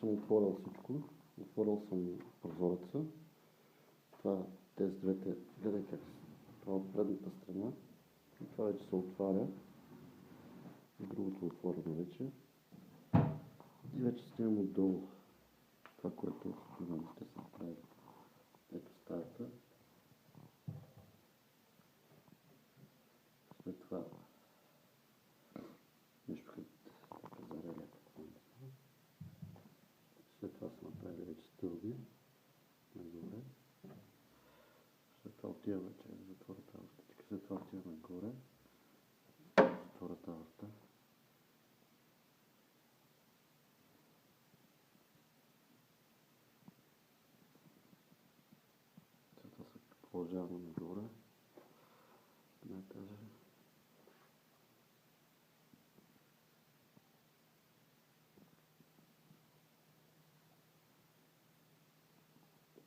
съм отворил всичко. Отворил съм прозореца. Това, тези двете, гледай как се. Това от предната страна. И това вече се отваря. И другото отворено вече. И вече снимам отдолу това, което студентите са направили. Ето стаята. След това нещо като зарелия. След това са направили вече стълби нагоре. След това отиваме, че затворя тази вратичка. След това отиваме горе. Затворя тази врата. След това се продължаваме нагоре. На етажа.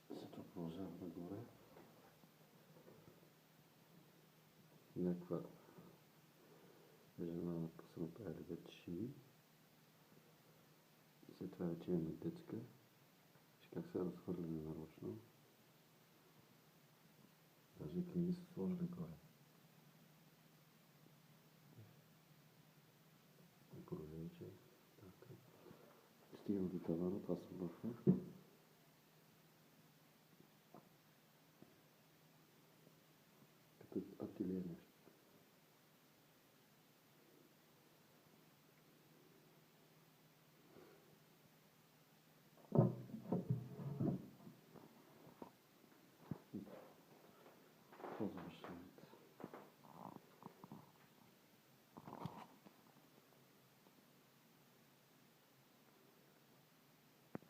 След това продължаваме нагоре. Някаква жена са направили вече шии. След това вече имаме детска. Виж как се е разхвърляне нарочно. Даже и книги са сложили горе. Прозраче. Стигаме до тавана, това са върха.